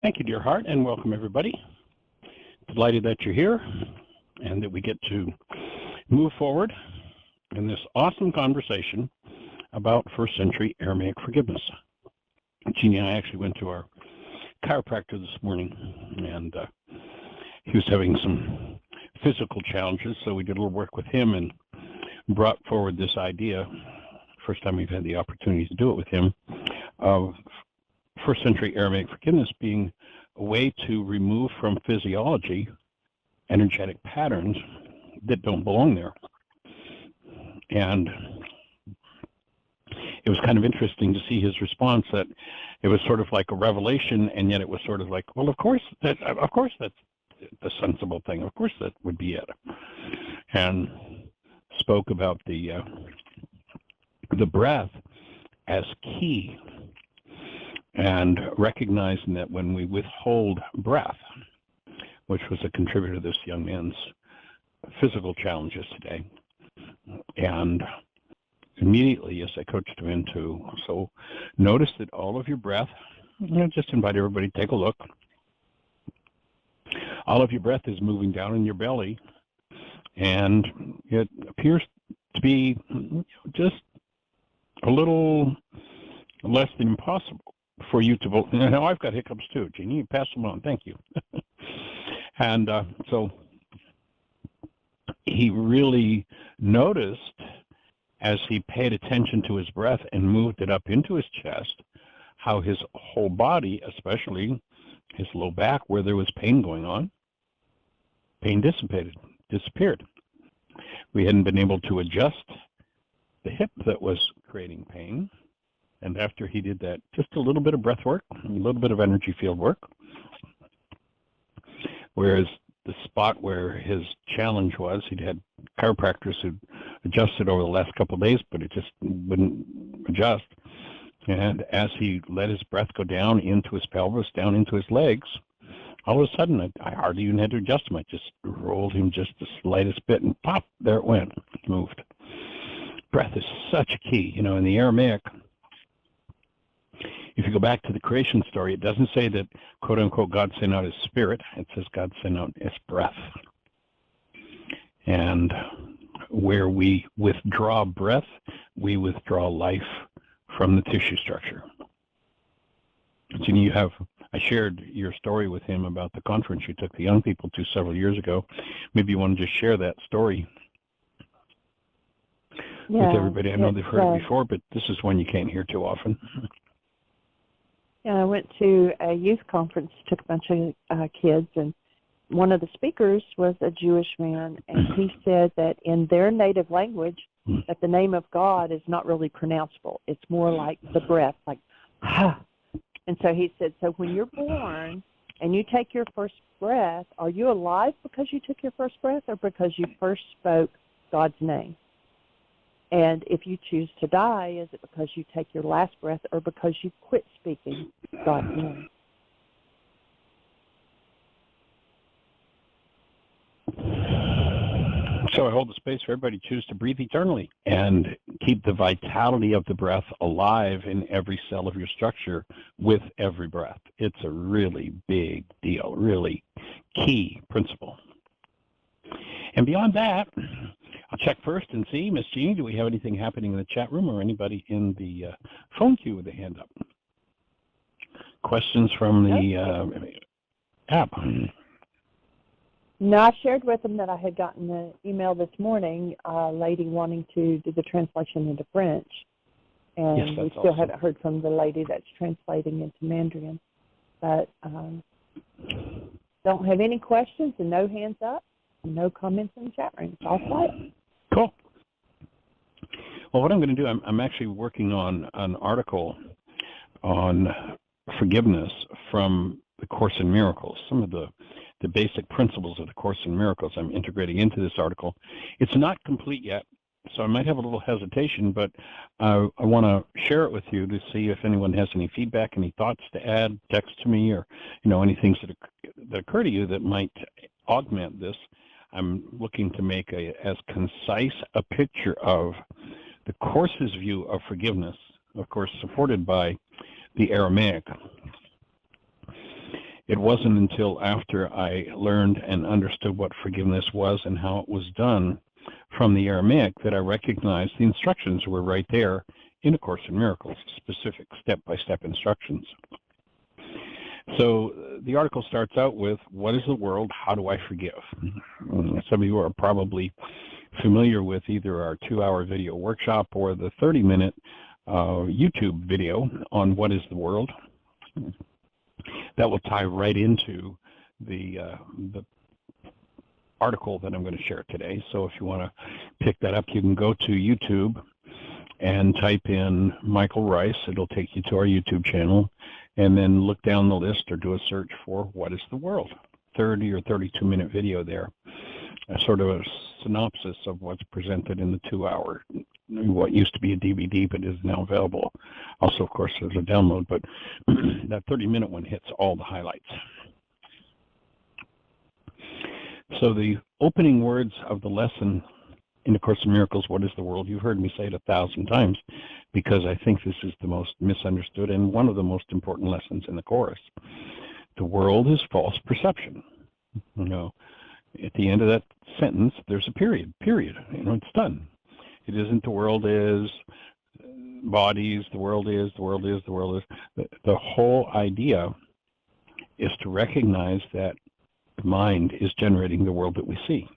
Thank you, dear heart, and welcome everybody. Delighted that you're here and that we get to move forward in this awesome conversation about first century Aramaic forgiveness. Jeanie and I actually went to our chiropractor this morning, and he was having some physical challenges, so we did a little work with him and brought forward this idea, first time we've had the opportunity to do it with him, of first century Aramaic forgiveness being a way to remove from physiology energetic patterns that don't belong there. And it was kind of interesting to see his response, that it was sort of like a revelation, and yet it was sort of like, well, of course that's the sensible thing. Of course that would be it. And spoke about the breath as key, and recognizing that when we withhold breath, which was a contributor to this young man's physical challenges today, and immediately as I coached him into, so notice that all of your breath, just invite everybody to take a look, all of your breath is moving down in your belly, and it appears to be just a little less than impossible for you to vote. Now, I've got hiccups too, Jeanie. You pass them on. Thank you. And so he really noticed, as he paid attention to his breath and moved it up into his chest, how his whole body, especially his low back where there was pain going on, pain disappeared. We hadn't been able to adjust the hip that was creating pain. And after he did that, just a little bit of breath work, a little bit of energy field work, whereas the spot where his challenge was, he'd had chiropractors who'd adjusted over the last couple of days, but it just wouldn't adjust. And as he let his breath go down into his pelvis, down into his legs, all of a sudden, I hardly even had to adjust him. I just rolled him just the slightest bit, and pop, there it went, moved. Breath is such a key. You know, in the Aramaic, if you go back to the creation story, it doesn't say that, quote unquote, God sent out his spirit. It says God sent out his breath. And where we withdraw breath, we withdraw life from the tissue structure. Jeanie, I shared your story with him about the conference you took the young people to several years ago. Maybe you want to just share that story with everybody. I know they've heard it before, but this is one you can't hear too often. Yeah, I went to a youth conference, took a bunch of kids, and one of the speakers was a Jewish man, and he said that in their native language, that the name of God is not really pronounceable. It's more like the breath, like, ha. And so he said, so when you're born and you take your first breath, are you alive because you took your first breath or because you first spoke God's name? And if you choose to die, is it because you take your last breath or because you quit speaking God's name? So I hold the space for everybody to choose to breathe eternally and keep the vitality of the breath alive in every cell of your structure with every breath. It's a really big deal, really key principle. And beyond that, I'll check first and see, Miss Jeanie, do we have anything happening in the chat room or anybody in the phone queue with a hand up? Questions from the app? No, I shared with them that I had gotten an email this morning, a lady wanting to do the translation into French. And yes, we still haven't heard from the lady that's translating into Mandarin. But don't have any questions and no hands up, and no comments in the chat room. It's all quiet. Cool. Well, what I'm going to do, I'm actually working on an article on forgiveness from the Course in Miracles. Some of the basic principles of the Course in Miracles I'm integrating into this article. It's not complete yet, so I might have a little hesitation, but I want to share it with you to see if anyone has any feedback, any thoughts to add, text to me, or any things that occur to you that might augment this. I'm looking to make as concise a picture of the Course's view of forgiveness, of course supported by the Aramaic. It wasn't until after I learned and understood what forgiveness was and how it was done from the Aramaic that I recognized the instructions were right there in A Course in Miracles, specific step-by-step instructions. So the article starts out with, what is the world? How do I forgive? Some of you are probably familiar with either our 2-hour video workshop or the 30-minute YouTube video on what is the world. That will tie right into the article that I'm going to share today. So if you want to pick that up, you can go to YouTube and type in Michael Ryce. It'll take you to our YouTube channel, and then look down the list or do a search for what is the world. 30 or 32-minute video there, sort of a synopsis of what's presented in the 2-hour, what used to be a DVD but is now available. Also, of course, there's a download, but that 30-minute one hits all the highlights. So the opening words of the lesson in A Course in Miracles, what is the world? You've heard me say it 1,000 times because I think this is the most misunderstood and one of the most important lessons in the Course. The world is false perception. You know, at the end of that sentence, there's a period. You know, it's done. It isn't the world is bodies, the world is. The whole idea is to recognize that the mind is generating the world that we see.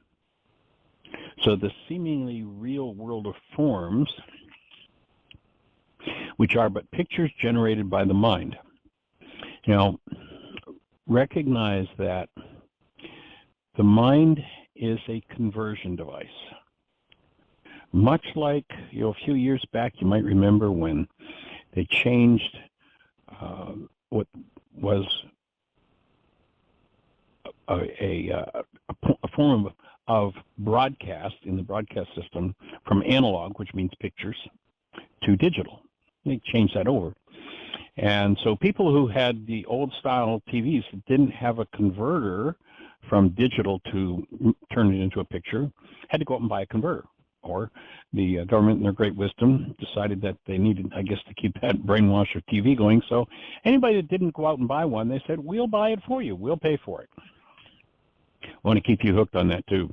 So the seemingly real world of forms, which are but pictures generated by the mind. Now, recognize that the mind is a conversion device. Much like, a few years back, you might remember when they changed what was a form of broadcast in the broadcast system from analog, which means pictures, to digital. They changed that over. And so people who had the old style TVs that didn't have a converter from digital to turn it into a picture had to go out and buy a converter. Or the government, in their great wisdom, decided that they needed, I guess, to keep that brainwash of TV going. So anybody that didn't go out and buy one, they said, we'll buy it for you. We'll pay for it. I want to keep you hooked on that too.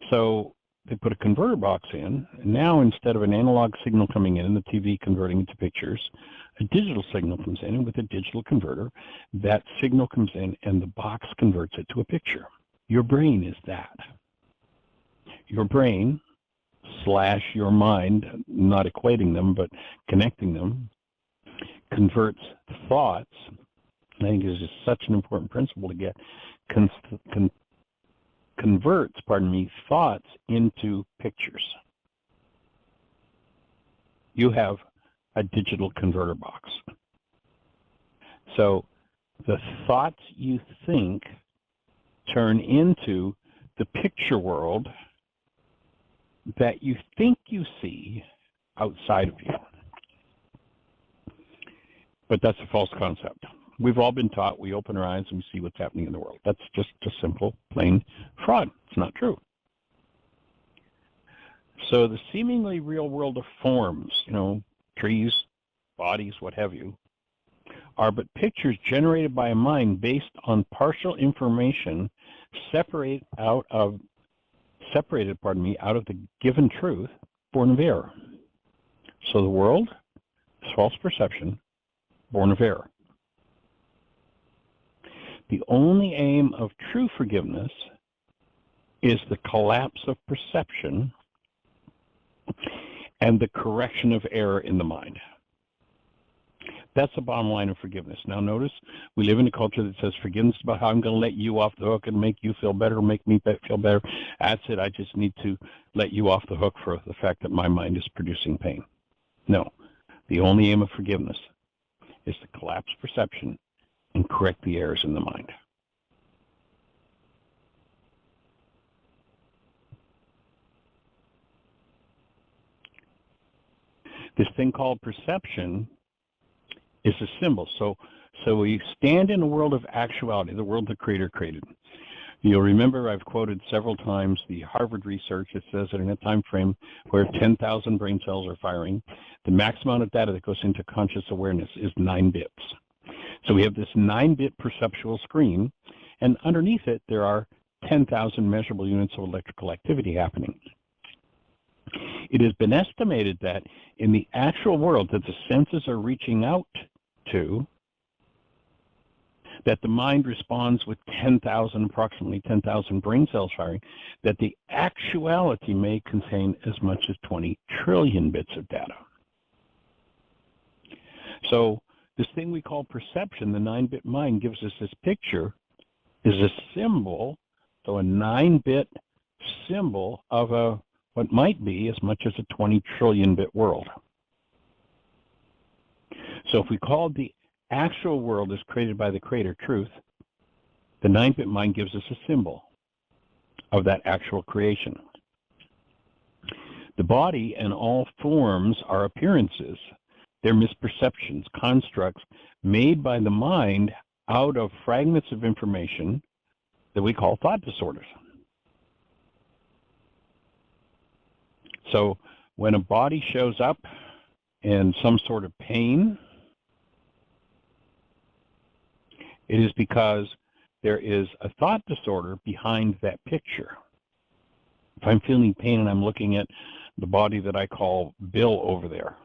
So they put a converter box in, and now instead of an analog signal coming in and the TV converting into pictures, a digital signal comes in, and with a digital converter, that signal comes in and the box converts it to a picture. Your brain is that. Your brain / your mind, not equating them, but connecting them, converts thoughts. I think this is such an important principle to get. Converts, thoughts into pictures. You have a digital converter box. So the thoughts you think turn into the picture world that you think you see outside of you. But that's a false concept. We've all been taught we open our eyes and we see what's happening in the world. That's just a simple, plain fraud. It's not true. So the seemingly real world of forms, trees, bodies, what have you, are but pictures generated by a mind based on partial information separated out of the given truth, born of error. So the world is false perception, born of error. The only aim of true forgiveness is the collapse of perception and the correction of error in the mind. That's the bottom line of forgiveness. Now notice, we live in a culture that says forgiveness is about how I'm going to let you off the hook and make you feel better, make me feel better. That's it. I just need to let you off the hook for the fact that my mind is producing pain. No. The only aim of forgiveness is to collapse perception and correct the errors in the mind. This thing called perception is a symbol. So we stand in a world of actuality, the world the Creator created. You'll remember I've quoted several times the Harvard research that says that in a time frame where 10,000 brain cells are firing, the maximum amount of data that goes into conscious awareness is 9 bits. So we have this 9-bit perceptual screen, and underneath it there are 10,000 measurable units of electrical activity happening. It has been estimated that in the actual world that the senses are reaching out to, that the mind responds with approximately 10,000 brain cells firing, that the actuality may contain as much as 20 trillion bits of data. So this thing we call perception, the 9-bit mind, gives us this picture, is a symbol, so a 9-bit symbol of what might be as much as a 20 trillion bit world. So if we called the actual world as created by the Creator, truth, the 9-bit mind gives us a symbol of that actual creation. The body and all forms are appearances. They're misperceptions, constructs made by the mind out of fragments of information that we call thought disorders. So when a body shows up in some sort of pain, it is because there is a thought disorder behind that picture. If I'm feeling pain and I'm looking at the body that I call Bill over there,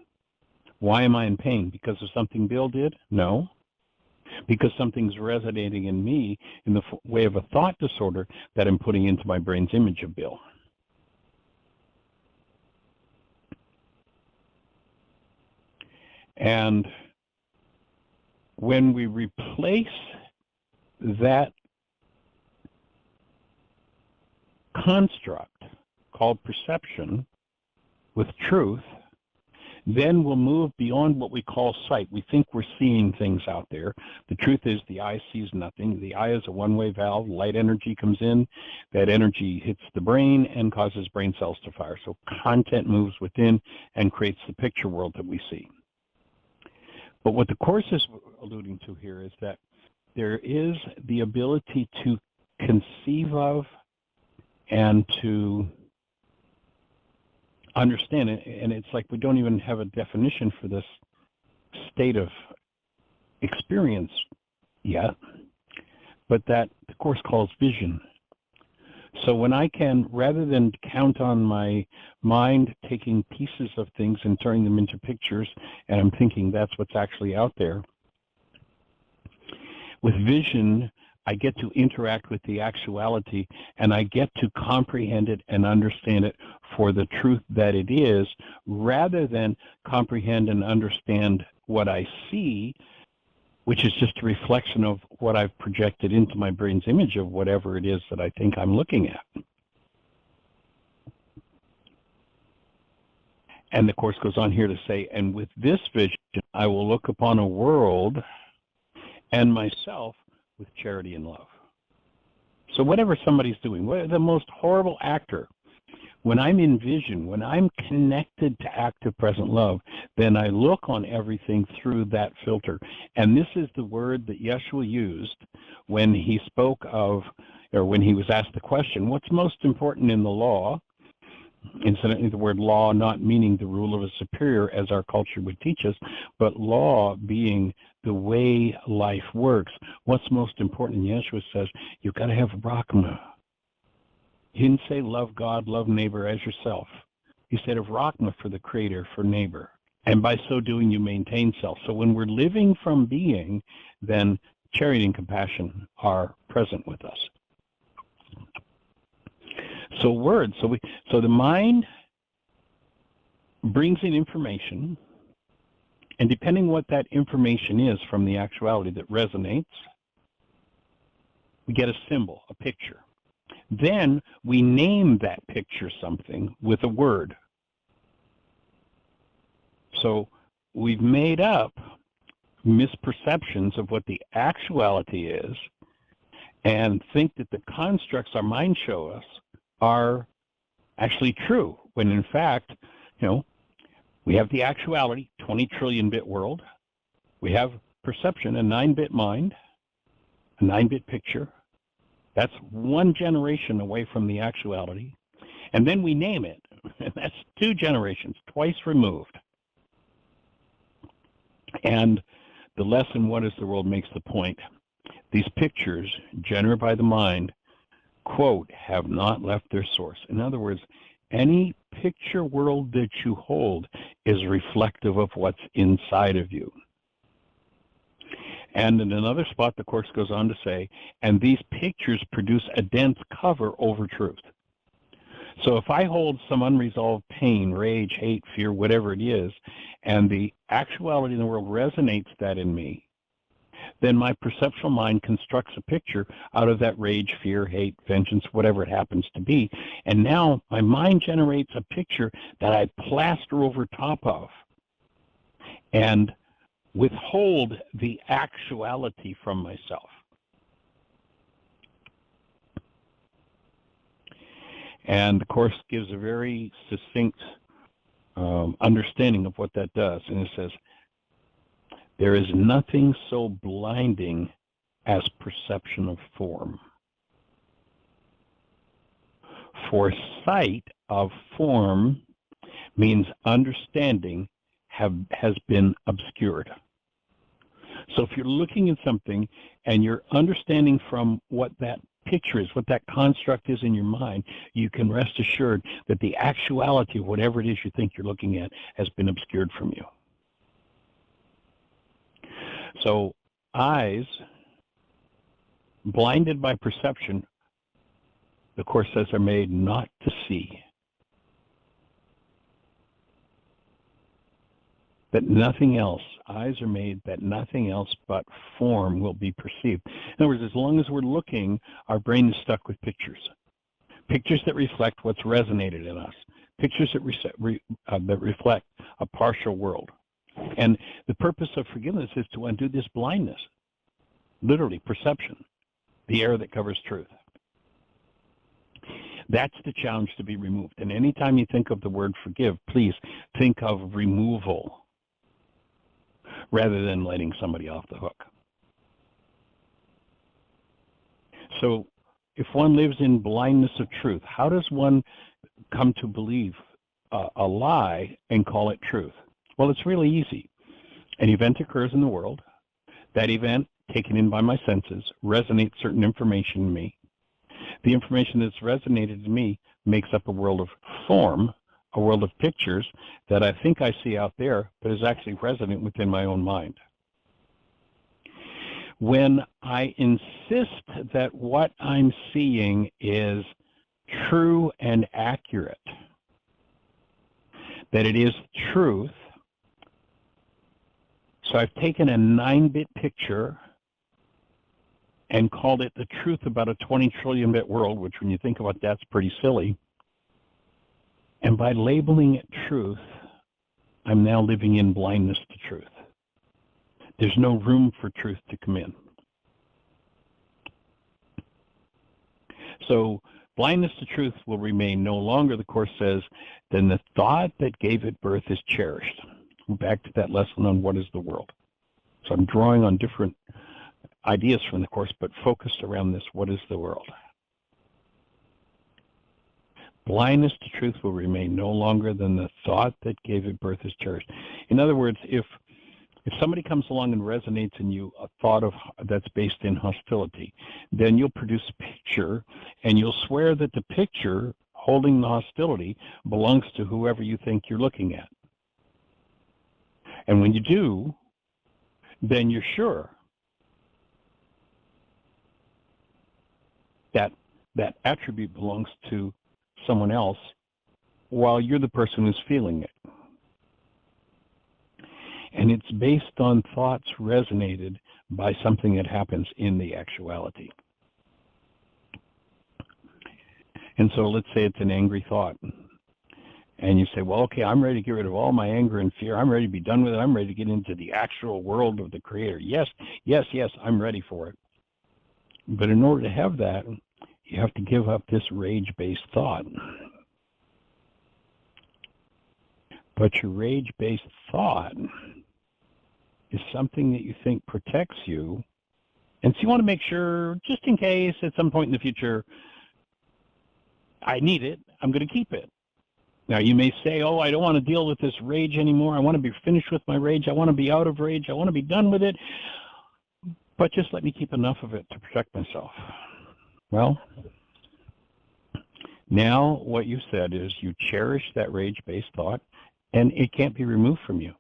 why am I in pain? Because of something Bill did? No. Because something's resonating in me in the way of a thought disorder that I'm putting into my brain's image of Bill. And when we replace that construct called perception with truth, then we'll move beyond what we call sight. We think we're seeing things out there. The truth is the eye sees nothing. The eye is a one-way valve. Light energy comes in. That energy hits the brain and causes brain cells to fire. So content moves within and creates the picture world that we see. But what the Course is alluding to here is that there is the ability to conceive of and to understand it, and it's like we don't even have a definition for this state of experience yet, but that the Course calls vision. So when I can, rather than count on my mind taking pieces of things and turning them into pictures, and I'm thinking that's what's actually out there, with vision, I get to interact with the actuality, and I get to comprehend it and understand it for the truth that it is, rather than comprehend and understand what I see, which is just a reflection of what I've projected into my brain's image of whatever it is that I think I'm looking at. And the Course goes on here to say, and with this vision, I will look upon a world and myself with charity and love. So whatever somebody's doing, the most horrible actor, when I'm in vision, when I'm connected to active present love, then I look on everything through that filter. And this is the word that Yeshua used when he spoke of, or when he was asked the question, what's most important in the law? Incidentally, the word law not meaning the rule of a superior as our culture would teach us, but law being the way life works. What's most important? And Yeshua says, you've got to have Rachma. He didn't say love God, love neighbor as yourself. He said of Rachma for the Creator, for neighbor. And by so doing, you maintain self. So when we're living from being, then charity and compassion are present with us. So words, so the mind brings in information, and depending what that information is from the actuality that resonates, we get a symbol, a picture. Then we name that picture something with a word. So we've made up misperceptions of what the actuality is and think that the constructs our minds show us are actually true, when in fact, we have the actuality, 20 trillion bit world. We have perception, a 9-bit mind, a 9-bit picture. That's one generation away from the actuality. And then we name it, and that's 2 generations, twice removed. And The lesson, What is the World, makes the point. These pictures, generated by the mind, quote, have not left their source. In other words, any picture world that you hold is reflective of what's inside of you. And in another spot, the Course goes on to say, and these pictures produce a dense cover over truth. So if I hold some unresolved pain, rage, hate, fear, whatever it is, and the actuality in the world resonates that in me, then my perceptual mind constructs a picture out of that rage, fear, hate, vengeance, whatever it happens to be. And now my mind generates a picture that I plaster over top of and withhold the actuality from myself. And the Course gives a very succinct understanding of what that does. And it says, there is nothing so blinding as perception of form. For sight of form means understanding has been obscured. So if you're looking at something and you're understanding from what that picture is, what that construct is in your mind, you can rest assured that the actuality of whatever it is you think you're looking at has been obscured from you. So eyes, blinded by perception, the Course says, are made not to see. That nothing else, eyes are made that nothing else but form will be perceived. In other words, as long as we're looking, our brain is stuck with pictures. Pictures that reflect what's resonated in us. Pictures that reflect a partial world. And the purpose of forgiveness is to undo this blindness, literally perception, the air that covers truth. That's the challenge to be removed. And anytime you think of the word forgive, please think of removal rather than letting somebody off the hook. So if one lives in blindness of truth, how does one come to believe a lie and call it truth? Well, it's really easy. An event occurs in the world. That event, taken in by my senses, resonates certain information in me. The information that's resonated in me makes up a world of form, a world of pictures that I think I see out there, but is actually resonant within my own mind. When I insist that what I'm seeing is true and accurate, that it is truth, so I've taken a 9-bit picture and called it the truth about a 20 trillion bit world, which when you think about that's pretty silly. And by labeling it truth, I'm now living in blindness to truth. There's no room for truth to come in. So blindness to truth will remain no longer, the Course says, than the thought that gave it birth is cherished. We're back to that lesson on what is the world. So I'm drawing on different ideas from the Course, but focused around this, what is the world? Blindness to truth will remain no longer than the thought that gave it birth is cherished. In other words, if somebody comes along and resonates in you a thought of that's based in hostility, then you'll produce a picture and you'll swear that the picture holding the hostility belongs to whoever you think you're looking at. And when you do, then you're sure that that attribute belongs to someone else while you're the person who's feeling it. And it's based on thoughts resonated by something that happens in the actuality. And so let's say it's an angry thought. And you say, well, okay, I'm ready to get rid of all my anger and fear. I'm ready to be done with it. I'm ready to get into the actual world of the Creator. Yes, yes, yes, I'm ready for it. But in order to have that, you have to give up this rage-based thought. But your rage-based thought is something that you think protects you. And so you want to make sure, just in case at some point in the future, I need it, I'm going to keep it. Now, you may say, oh, I don't want to deal with this rage anymore. I want to be finished with my rage. I want to be out of rage. I want to be done with it. But just let me keep enough of it to protect myself. Well, now what you said is you cherish that rage-based thought, and it can't be removed from you.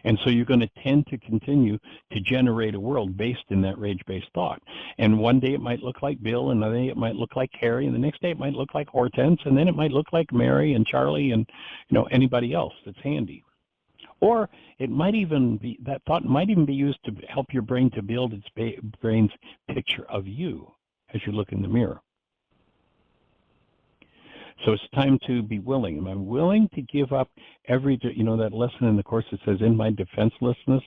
And so you're going to tend to continue to generate a world based in that rage-based thought. And one day it might look like Bill, and another day it might look like Carrie, and the next day it might look like Hortense, and then it might look like Mary and Charlie and anybody else that's handy. Or it might even be, that thought might even be used to help your brain to build its brain's picture of you as you look in the mirror. So it's time to be willing. Am I willing to give up that lesson in the Course that says, in my defenselessness,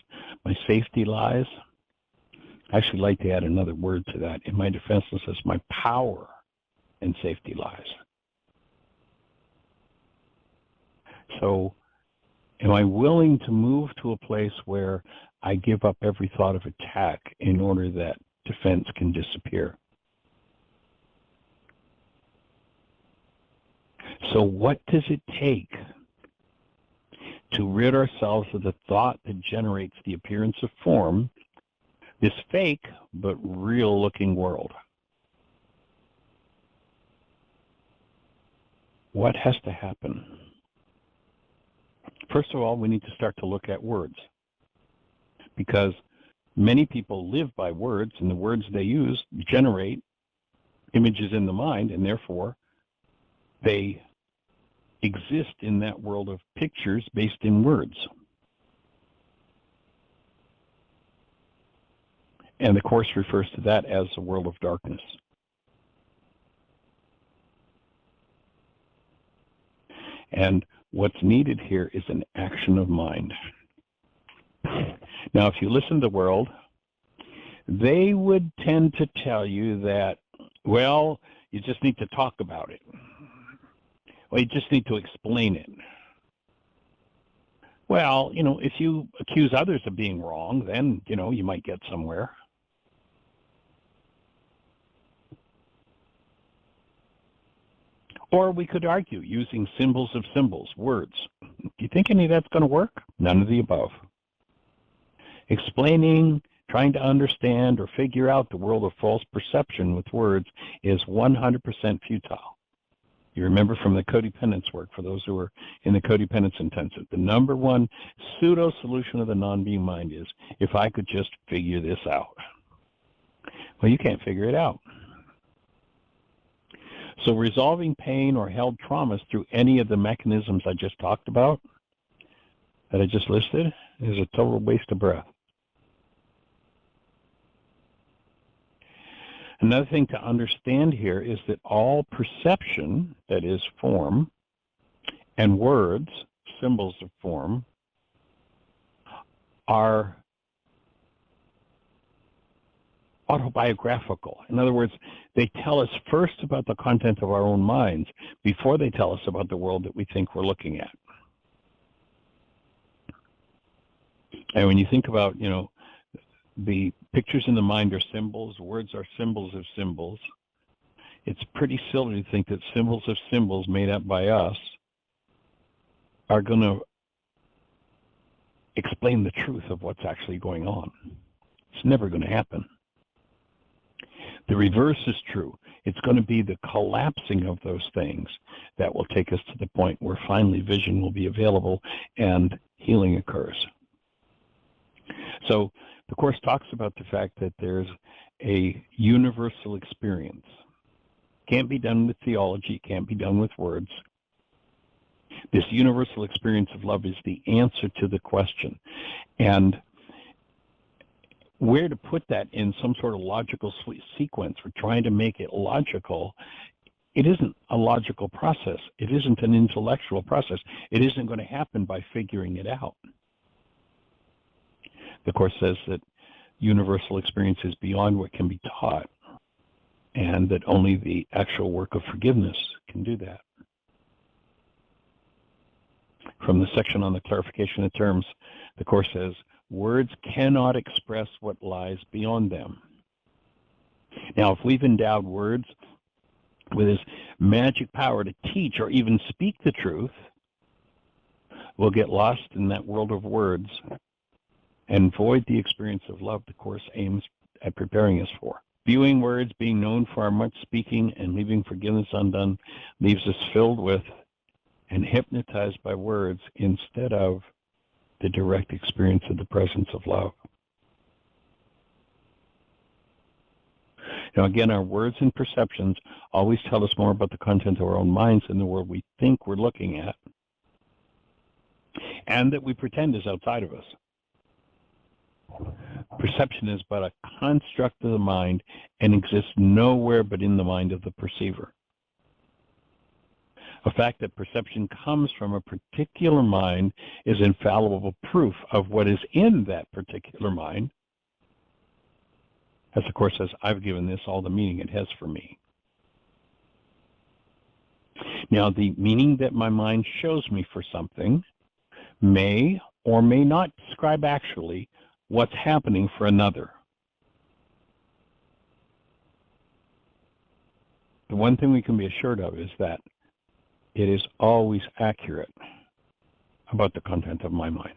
my safety lies? I actually like to add another word to that. In my defenselessness, my power and safety lies. So am I willing to move to a place where I give up every thought of attack in order that defense can disappear? So what does it take to rid ourselves of the thought that generates the appearance of form, this fake but real-looking world? What has to happen? First of all, we need to start to look at words, because many people live by words, and the words they use generate images in the mind, and therefore they exist in that world of pictures based in words. And the Course refers to that as the world of darkness. And what's needed here is an action of mind. Now, if you listen to the world, they would tend to tell you that, well, you just need to talk about it. Well, you just need to explain it. Well, if you accuse others of being wrong, then, you might get somewhere. Or we could argue using symbols of symbols, words. Do you think any of that's going to work? None of the above. Explaining, trying to understand, or figure out the world of false perception with words is 100% futile. You remember from the codependence work, for those who are in the codependence intensive, the number one pseudo-solution of the non-being mind is, if I could just figure this out. Well, you can't figure it out. So resolving pain or held traumas through any of the mechanisms I just talked about, that I just listed, is a total waste of breath. Another thing to understand here is that all perception, that is form, and words, symbols of form, are autobiographical. In other words, they tell us first about the content of our own minds before they tell us about the world that we think we're looking at. And when you think about, the pictures in the mind are symbols, words are symbols of symbols, it's pretty silly to think that symbols of symbols made up by us are going to explain the truth of what's actually going on. It's never going to happen. The reverse is true. It's going to be the collapsing of those things that will take us to the point where finally vision will be available and healing occurs. So the Course talks about the fact that there's a universal experience. Can't be done with theology, can't be done with words. This universal experience of love is the answer to the question. And where to put that in some sort of logical sequence, we're trying to make it logical. It isn't a logical process. It isn't an intellectual process. It isn't going to happen by figuring it out. The Course says that universal experience is beyond what can be taught, and that only the actual work of forgiveness can do that. From the section on the clarification of terms, the Course says, words cannot express what lies beyond them. Now, if we've endowed words with this magic power to teach or even speak the truth, will get lost in that world of words and void the experience of love the Course aims at preparing us for. Viewing words, being known for our much speaking, and leaving forgiveness undone leaves us filled with and hypnotized by words instead of the direct experience of the presence of love. Now again, our words and perceptions always tell us more about the content of our own minds than the world we think we're looking at, and that we pretend is outside of us. Perception is but a construct of the mind and exists nowhere but in the mind of the perceiver. The fact that perception comes from a particular mind is infallible proof of what is in that particular mind. As the Course says, I've given this all the meaning it has for me. Now, the meaning that my mind shows me for something may or may not describe actually what's happening for another. The one thing we can be assured of is that it is always accurate about the content of my mind.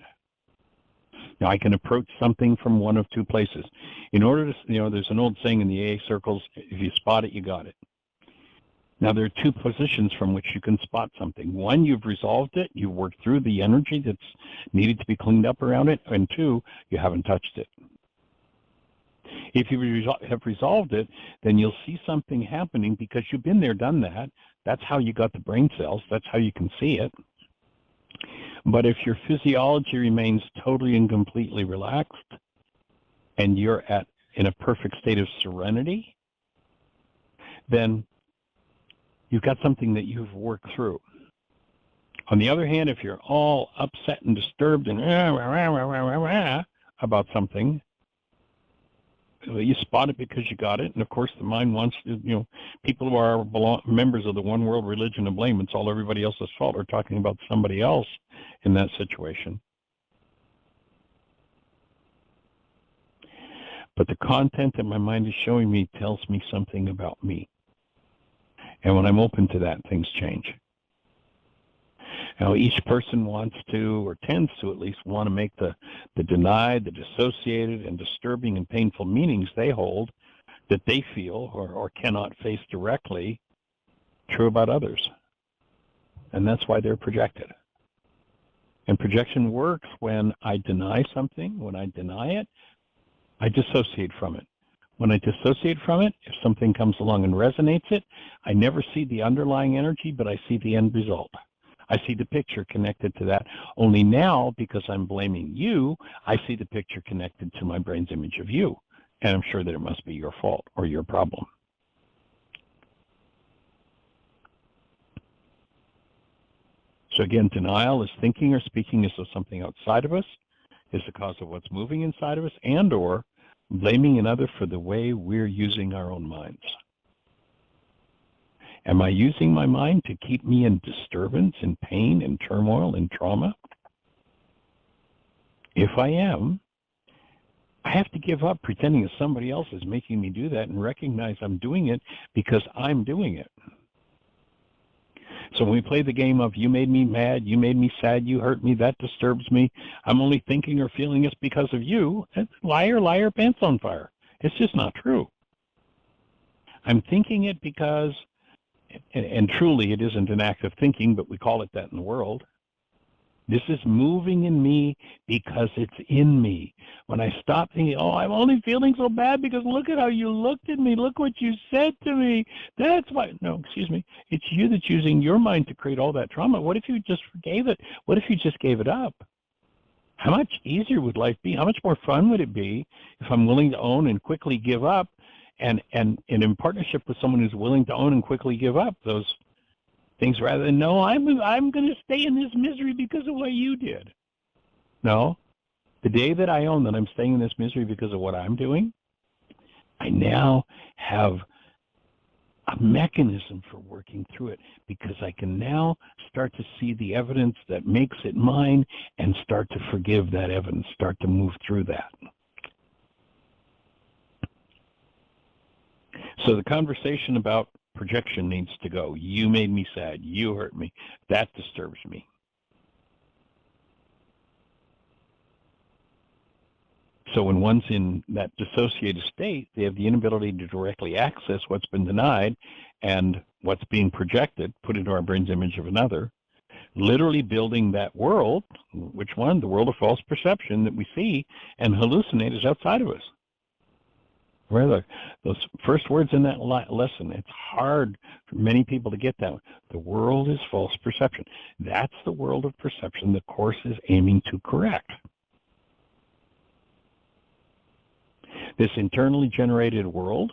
Now, I can approach something from one of two places. In order to, there's an old saying in the AA circles, if you spot it, you got it. Now, there are two positions from which you can spot something. One, you've resolved it. You've worked through the energy that's needed to be cleaned up around it. And two, you haven't touched it. If you have resolved it, then you'll see something happening because you've been there, done that. That's how you got the brain cells. That's how you can see it. But if your physiology remains totally and completely relaxed and you're in a perfect state of serenity, then you've got something that you've worked through. On the other hand, if you're all upset and disturbed and about something, you spot it because you got it. And of course, the mind wants to, people who are members of the one world religion of blame, it's all everybody else's fault, or talking about somebody else in that situation. But the content that my mind is showing me tells me something about me. And when I'm open to that, things change. Now, each person wants to, or tends to at least, want to make the denied, the dissociated, and disturbing and painful meanings they hold that they feel or cannot face directly true about others. And that's why they're projected. And projection works when I deny something. When I deny it, I dissociate from it. When I dissociate from it, if something comes along and resonates it, I never see the underlying energy, but I see the end result. I see the picture connected to that. Only now, because I'm blaming you, I see the picture connected to my brain's image of you. And I'm sure that it must be your fault or your problem. So again, denial is thinking or speaking as though something outside of us is the cause of what's moving inside of us, and or blaming another for the way we're using our own minds. Am I using my mind to keep me in disturbance, in pain, in turmoil, in trauma? If I am, I have to give up pretending that somebody else is making me do that and recognize I'm doing it because I'm doing it. So when we play the game of you made me mad, you made me sad, you hurt me, that disturbs me, I'm only thinking or feeling it's because of you, it's liar, liar, pants on fire. It's just not true. I'm thinking it because, and truly it isn't an act of thinking, but we call it that in the world. This is moving in me because it's in me. When I stop thinking, oh, I'm only feeling so bad because look at how you looked at me. Look what you said to me. That's why. No, excuse me. It's you that's using your mind to create all that trauma. What if you just forgave it? What if you just gave it up? How much easier would life be? How much more fun would it be if I'm willing to own and quickly give up and in partnership with someone who's willing to own and quickly give up those things rather than, no, I'm going to stay in this misery because of what you did. No. The day that I own that I'm staying in this misery because of what I'm doing, I now have a mechanism for working through it because I can now start to see the evidence that makes it mine and start to forgive that evidence, start to move through that. So the conversation about projection needs to go. You made me sad. You hurt me. That disturbs me. So when one's in that dissociated state, they have the inability to directly access what's been denied and what's being projected, put into our brain's image of another, literally building that world. Which one? The world of false perception that we see and hallucinate is outside of us. Where those first words in that lesson, it's hard for many people to get that. The world is false perception. That's the world of perception the Course is aiming to correct. This internally generated world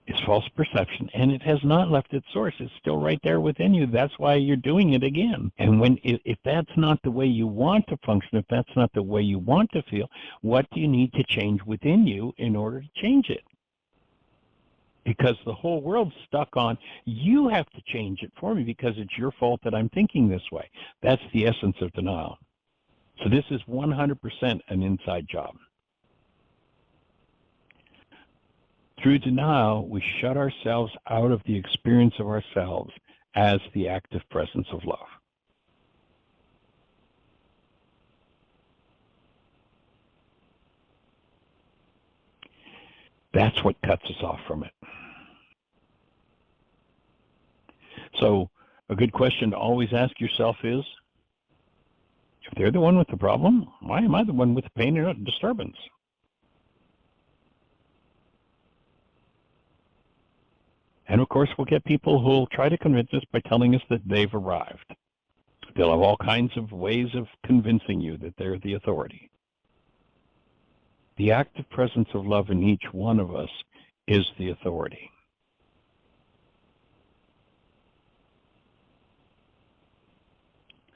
is false perception, and it has not left its source. It's still right there within you. That's why you're doing it again. And if that's not the way you want to function, if that's not the way you want to feel, what do you need to change within you in order to change it? Because the whole world's stuck on, you have to change it for me because it's your fault that I'm thinking this way. That's the essence of denial. So this is 100% an inside job. Through denial, we shut ourselves out of the experience of ourselves as the active presence of love. That's what cuts us off from it. So a good question to always ask yourself is, if they're the one with the problem, why am I the one with the pain and disturbance? And of course, we'll get people who will try to convince us by telling us that they've arrived. They'll have all kinds of ways of convincing you that they're the authority. The active presence of love in each one of us is the authority.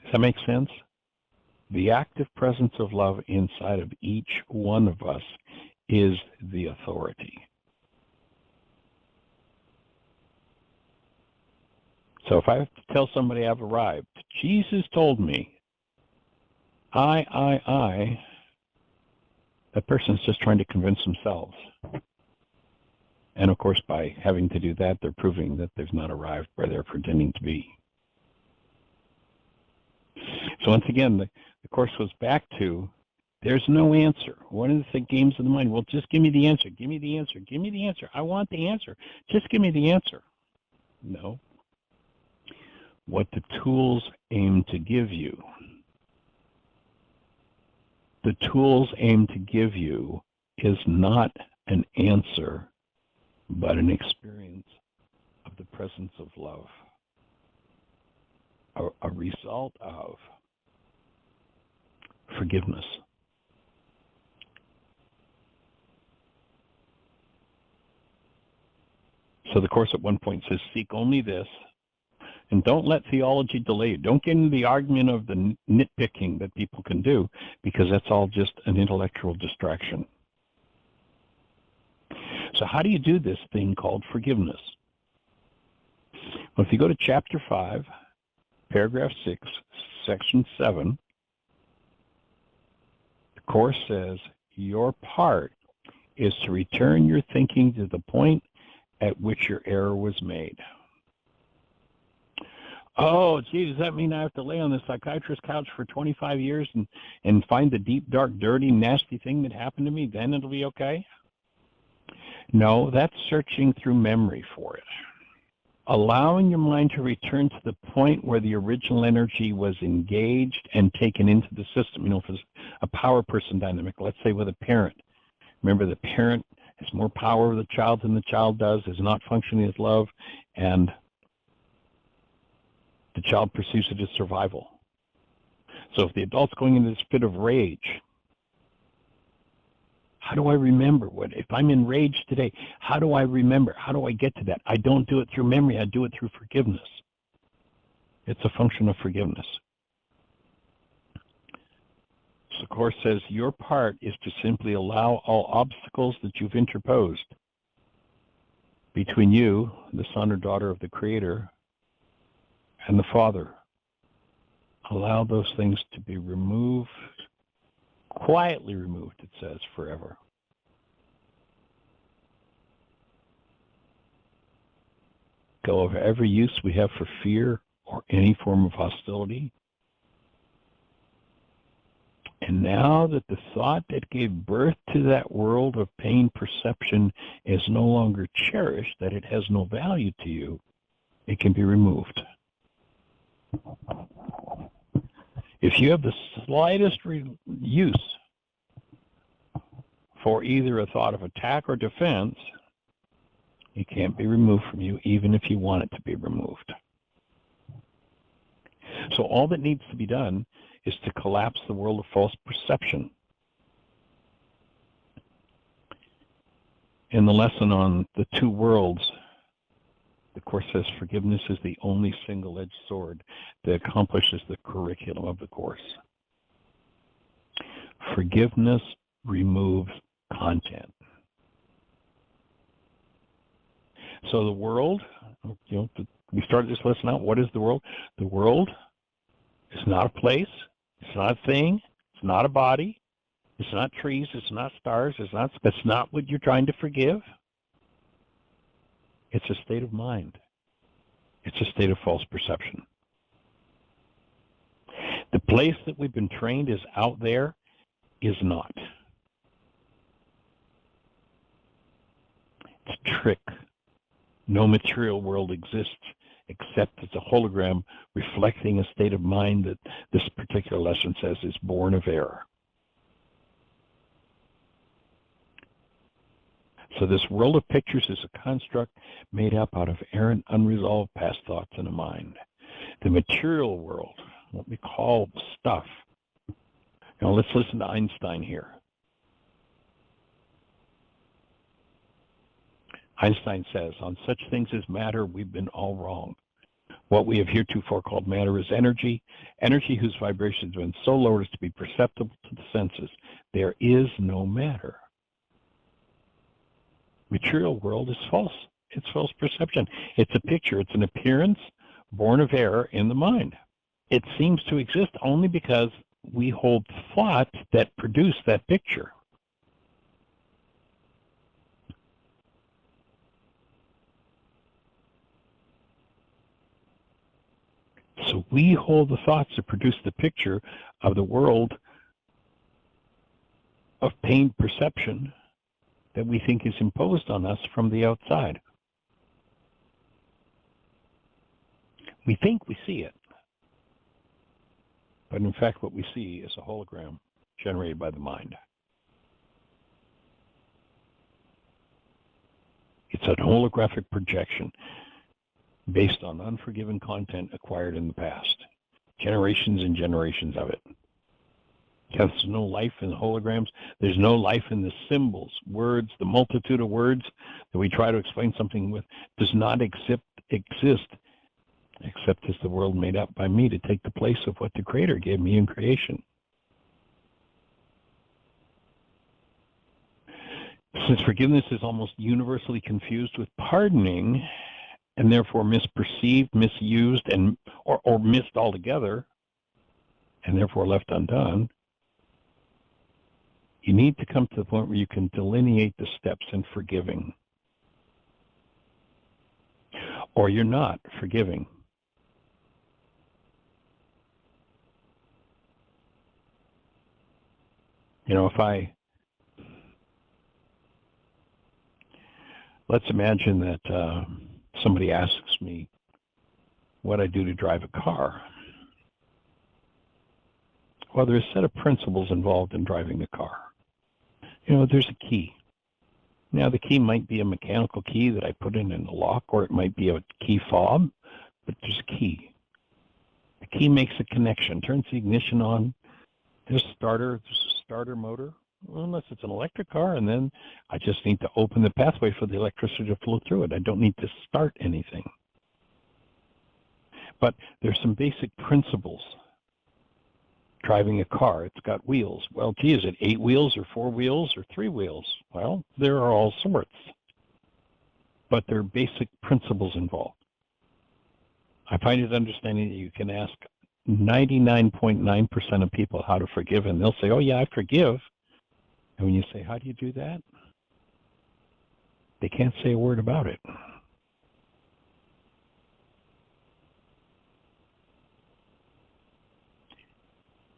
Does that make sense? The active presence of love inside of each one of us is the authority. So if I have to tell somebody I've arrived, Jesus told me, I, that person's just trying to convince themselves. And of course, by having to do that, they're proving that they've not arrived where they're pretending to be. So once again, the Course goes back to, there's no answer. One of the games of the mind, well, just give me the answer, give me the answer, give me the answer. I want the answer. Just give me the answer. No. What the tools aim to give you. The tools aim to give you is not an answer, but an experience of the presence of love. A result of forgiveness. So the Course at one point says, seek only this, and don't let theology delay you. Don't get into the argument of the nitpicking that people can do, because that's all just an intellectual distraction. So how do you do this thing called forgiveness? Well, if you go to chapter 5, paragraph 6, section 7, the Course says, your part is to return your thinking to the point at which your error was made. Oh, gee, does that mean I have to lay on the psychiatrist's couch for 25 years and find the deep, dark, dirty, nasty thing that happened to me? Then it'll be okay? No, that's searching through memory for it. Allowing your mind to return to the point where the original energy was engaged and taken into the system. You know, if it's a power person dynamic, let's say with a parent. Remember, the parent has more power over the child than the child does, is not functioning as love, and the child perceives it as survival. So if the adult's going into this fit of rage, how do I remember if I'm in rage today, how do I remember? How do I get to that? I don't do it through memory, I do it through forgiveness. It's a function of forgiveness. So the Course says your part is to simply allow all obstacles that you've interposed between you, the son or daughter of the Creator, and the Father. Allow those things to be removed, quietly removed, it says, forever. Go of every use we have for fear or any form of hostility, And now that the thought that gave birth to that world of pain perception is no longer cherished, that it has no value to you, it can be removed. If you have the slightest use for either a thought of attack or defense, it can't be removed from you, even if you want it to be removed. So all that needs to be done is to collapse the world of false perception. In the lesson on the two worlds, the Course says forgiveness is the only single-edged sword that accomplishes the curriculum of the Course. Forgiveness removes content. So the world, we started this lesson out, what is the world? The world is not a place, it's not a thing, it's not a body, it's not trees, it's not stars, it's not what you're trying to forgive. It's a state of mind. It's a state of false perception. The place that we've been trained is out there is not. It's a trick. No material world exists except it's a hologram reflecting a state of mind that this particular lesson says is born of error. So this world of pictures is a construct made up out of errant, unresolved past thoughts in a mind. The material world, what we call stuff. Let's listen to Einstein here. Einstein says, on such things as matter, we've been all wrong. What we have heretofore called matter is energy, energy whose vibrations have been so lowered as to be perceptible to the senses. There is no matter. Material world is false. It's false perception. It's a picture. It's an appearance born of error in the mind. It seems to exist only because we hold thoughts that produce that picture. So we hold the thoughts that produce the picture of the world of pain perception that we think is imposed on us from the outside. We think we see it, but in fact what we see is a hologram generated by the mind. It's an holographic projection based on unforgiven content acquired in the past, generations and generations of it. There's no life in the holograms. There's no life in the symbols, words, the multitude of words that we try to explain something with does not exist except as the world made up by me to take the place of what the Creator gave me in creation. Since forgiveness is almost universally confused with pardoning, and therefore misperceived, misused, or missed altogether, and therefore left undone, you need to come to the point where you can delineate the steps in forgiving. Or you're not forgiving. Let's imagine that somebody asks me what I do to drive a car. Well, there's a set of principles involved in driving the car. There's a key. Now, the key might be a mechanical key that I put in the lock, or it might be a key fob, but there's a key. The key makes a connection, turns the ignition on. There's a starter motor, unless it's an electric car, and then I just need to open the pathway for the electricity to flow through it. I don't need to start anything. But there's some basic principles. Driving a car, it's got wheels. Well, gee, is it 8 wheels or 4 wheels or 3 wheels? Well, there are all sorts. But there are basic principles involved. I find it understanding that you can ask 99.9% of people how to forgive, and they'll say, oh yeah, I forgive. And when you say, how do you do that? They can't say a word about it.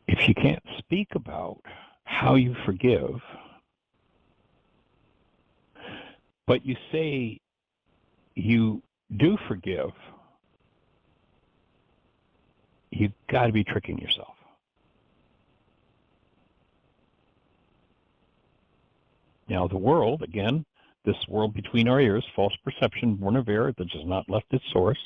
If If you can't speak about how you forgive, but you say you do forgive, you've got to be tricking yourself. Now, the world, again, this world between our ears, false perception, born of error that has not left its source,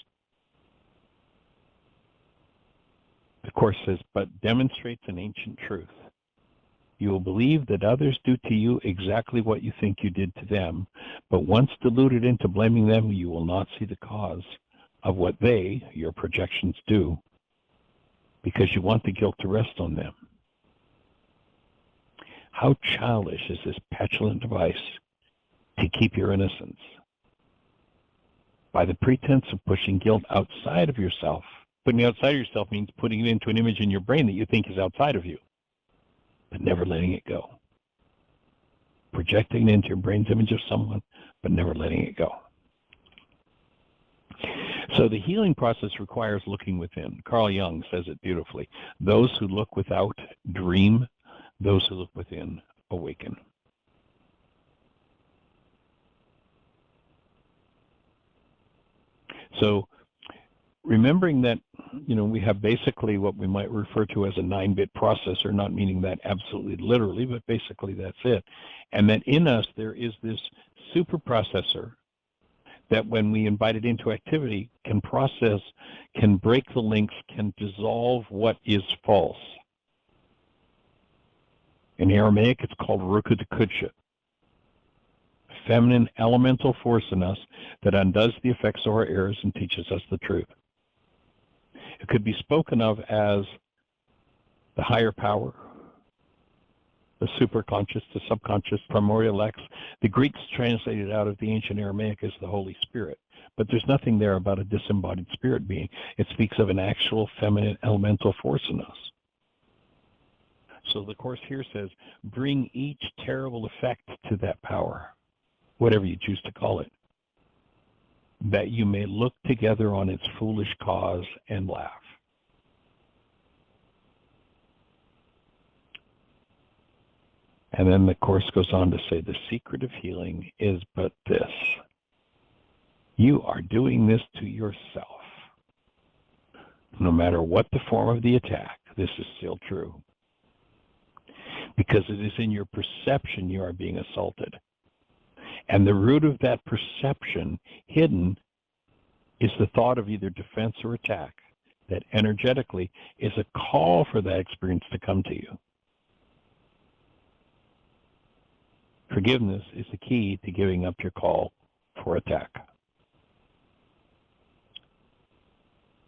the Course says, but demonstrates an ancient truth. You will believe that others do to you exactly what you think you did to them, but once deluded into blaming them, you will not see the cause of what they, your projections, do, because you want the guilt to rest on them. How childish is this petulant device to keep your innocence? By the pretense of pushing guilt outside of yourself. Putting it outside of yourself means putting it into an image in your brain that you think is outside of you, but never letting it go. Projecting it into your brain's image of someone, but never letting it go. So the healing process requires looking within. Carl Jung says it beautifully. Those who look without dream. Those who look within awaken. So remembering that, we have basically what we might refer to as a 9-bit processor, not meaning that absolutely literally, but basically that's it. And that in us there is this super processor that when we invite it into activity can process, can break the links, can dissolve what is false. In Aramaic, it's called rukudakudsha, feminine elemental force in us that undoes the effects of our errors and teaches us the truth. It could be spoken of as the higher power, the superconscious, the subconscious, primordial X. The Greeks translated out of the ancient Aramaic as the Holy Spirit, but there's nothing there about a disembodied spirit being. It speaks of an actual feminine elemental force in us. So the Course here says, bring each terrible effect to that power, whatever you choose to call it, that you may look together on its foolish cause and laugh. And then the Course goes on to say, the secret of healing is but this. You are doing this to yourself. No matter what the form of the attack, this is still true. Because it is in your perception you are being assaulted. And the root of that perception, hidden, is the thought of either defense or attack that energetically is a call for that experience to come to you. Forgiveness is the key to giving up your call for attack,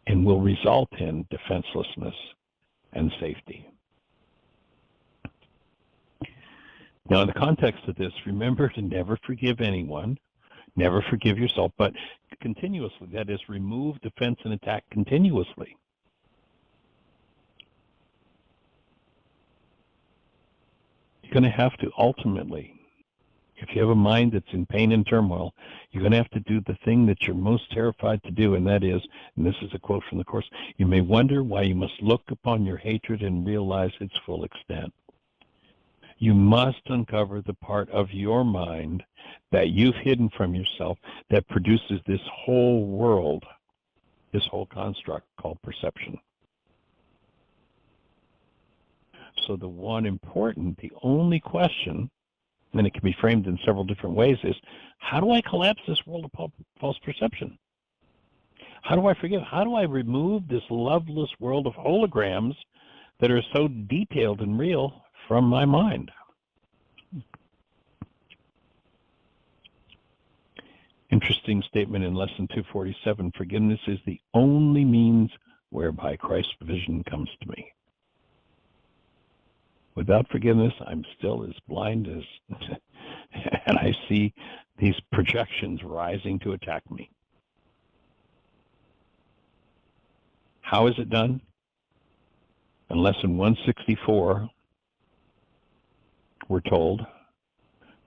and will result in defenselessness and safety. Now, in the context of this, remember to never forgive anyone, never forgive yourself, but continuously. That is, remove defense and attack continuously. You're going to have to ultimately, if you have a mind that's in pain and turmoil, you're going to have to do the thing that you're most terrified to do, and that is, and this is a quote from the Course, you may wonder why you must look upon your hatred and realize its full extent. You must uncover the part of your mind that you've hidden from yourself that produces this whole world, this whole construct called perception. So the only question, and it can be framed in several different ways, is how do I collapse this world of false perception? How do I forgive? How do I remove this loveless world of holograms that are so detailed and real from my mind? Interesting statement in Lesson 247, forgiveness is the only means whereby Christ's vision comes to me. Without forgiveness, I'm still as blind as, and I see these projections rising to attack me. How is it done? In Lesson 164, we're told, if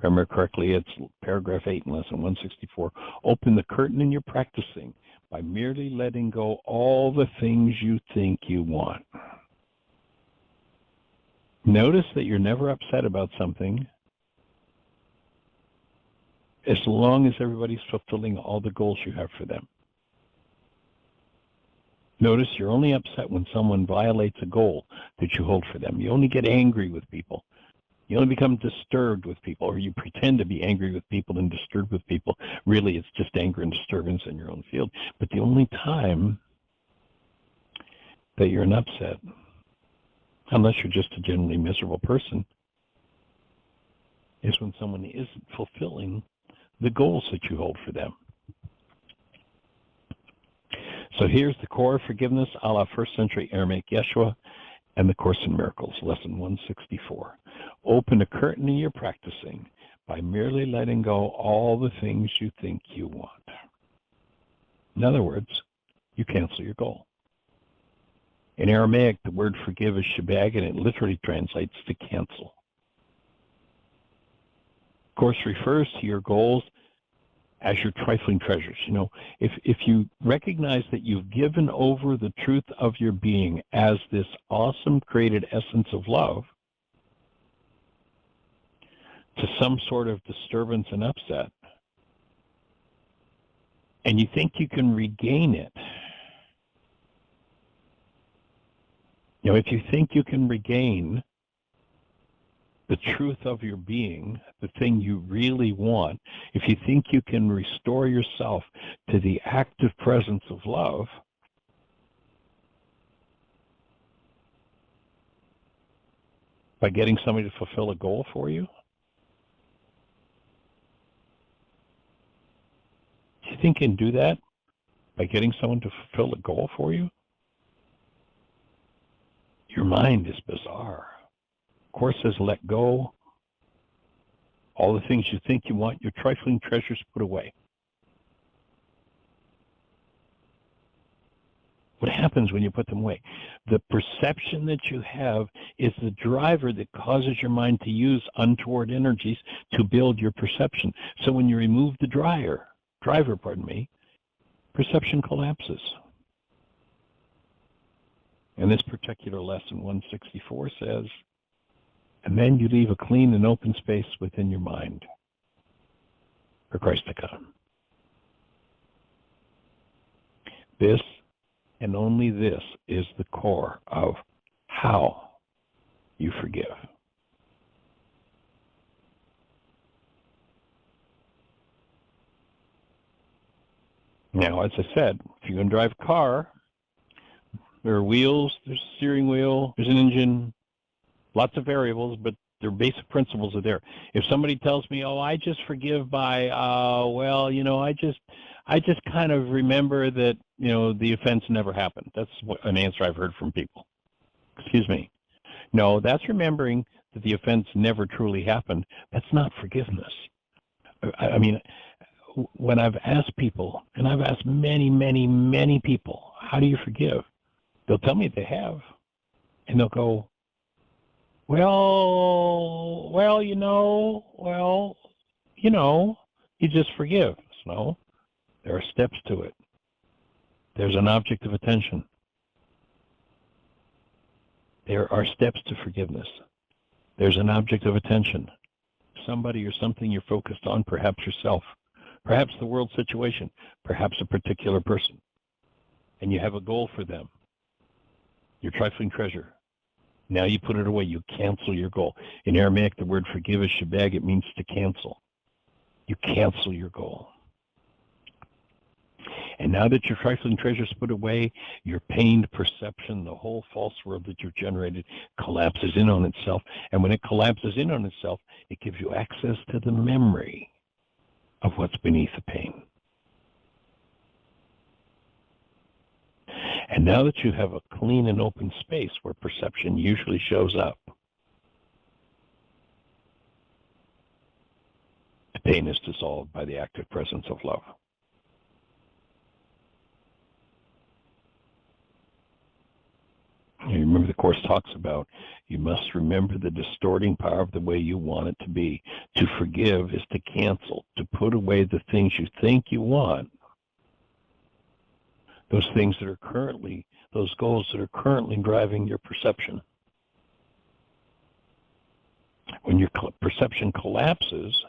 I remember correctly, it's paragraph 8 in Lesson 164, open the curtain in your practicing by merely letting go all the things you think you want. Notice that you're never upset about something as long as everybody's fulfilling all the goals you have for them. Notice you're only upset when someone violates a goal that you hold for them. You only get angry with people. You only become disturbed with people, or you pretend to be angry with people and disturbed with people. Really, it's just anger and disturbance in your own field. But the only time that you're an upset, unless you're just a generally miserable person, is when someone isn't fulfilling the goals that you hold for them. So here's the core of forgiveness a la first century Aramaic Yeshua and the Course in Miracles, lesson 164. Open a curtain in your practicing by merely letting go all the things you think you want. In other words, you cancel your goal. In Aramaic, the word forgive is shebag, and it literally translates to cancel. Course refers to your goals as your trifling treasures. You know, if you recognize that you've given over the truth of your being as this awesome created essence of love to some sort of disturbance and upset, and you think you can regain it, you know, if you think you can regain the truth of your being, the thing you really want, if you think you can restore yourself to the active presence of love, by getting somebody to fulfill a goal for you, do you think you can do that by getting someone to fulfill a goal for you? Your mind is bizarre. Course says let go. All the things you think you want, your trifling treasures put away. What happens when you put them away? The perception that you have is the driver that causes your mind to use untoward energies to build your perception. So when you remove the driver, perception collapses. And this particular lesson, 164, says, and then you leave a clean and open space within your mind for Christ to come. This and only this is the core of how you forgive. Now, as I said, if you're going to drive a car, there are wheels, there's a steering wheel, there's an engine, lots of variables, but their basic principles are there. If somebody tells me, oh, I just forgive by, well, you know, I just kind of remember that, you know, the offense never happened. That's an answer I've heard from people. Excuse me. No, that's remembering that the offense never truly happened. That's not forgiveness. I mean, when I've asked people, and I've asked many, many, many people, how do you forgive? They'll tell me they have. And they'll go, well, you just forgive. No, there are steps to it. There's an object of attention. There are steps to forgiveness. There's an object of attention. Somebody or something you're focused on, perhaps yourself, perhaps the world situation, perhaps a particular person. And you have a goal for them, your trifling treasure. Now you put it away. You cancel your goal. In Aramaic, the word forgive is shebag. It means to cancel. You cancel your goal. And now that your trifling treasure's put away, your pained perception, the whole false world that you've generated, collapses in on itself. And when it collapses in on itself, it gives you access to the memory of what's beneath the pain. And now that you have a clean and open space where perception usually shows up, the pain is dissolved by the active presence of love. You remember the Course talks about you must remember the distorting power of the way you want it to be. To forgive is to cancel, to put away the things you think you want, those things that are currently, those goals that are currently driving your perception. When your perception collapses,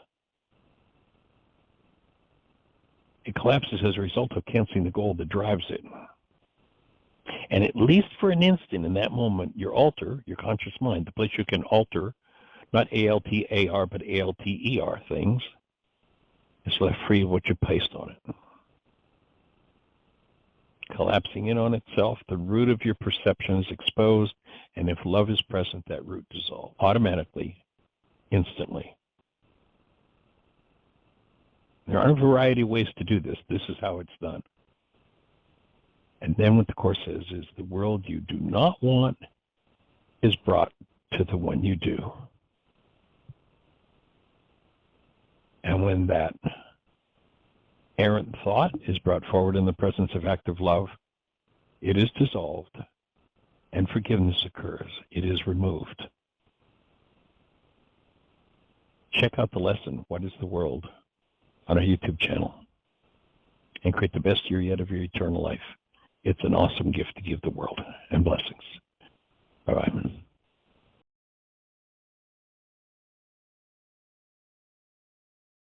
it collapses as a result of canceling the goal that drives it. And at least for an instant in that moment, your alter, your conscious mind, the place you can alter, not A-L-T-A-R, but A-L-T-E-R things, is left free of what you placed on it. Collapsing in on itself, the root of your perception is exposed, and if love is present, that root dissolves automatically, instantly. There are a variety of ways to do this. This is how it's done. And then what the Course says is the world you do not want is brought to the one you do. And when that errant thought is brought forward in the presence of active love, it is dissolved and forgiveness occurs. It is removed. Check out the lesson, What is the World, on our YouTube channel, and create the best year yet of your eternal life. It's an awesome gift to give the world, and blessings. Bye-bye.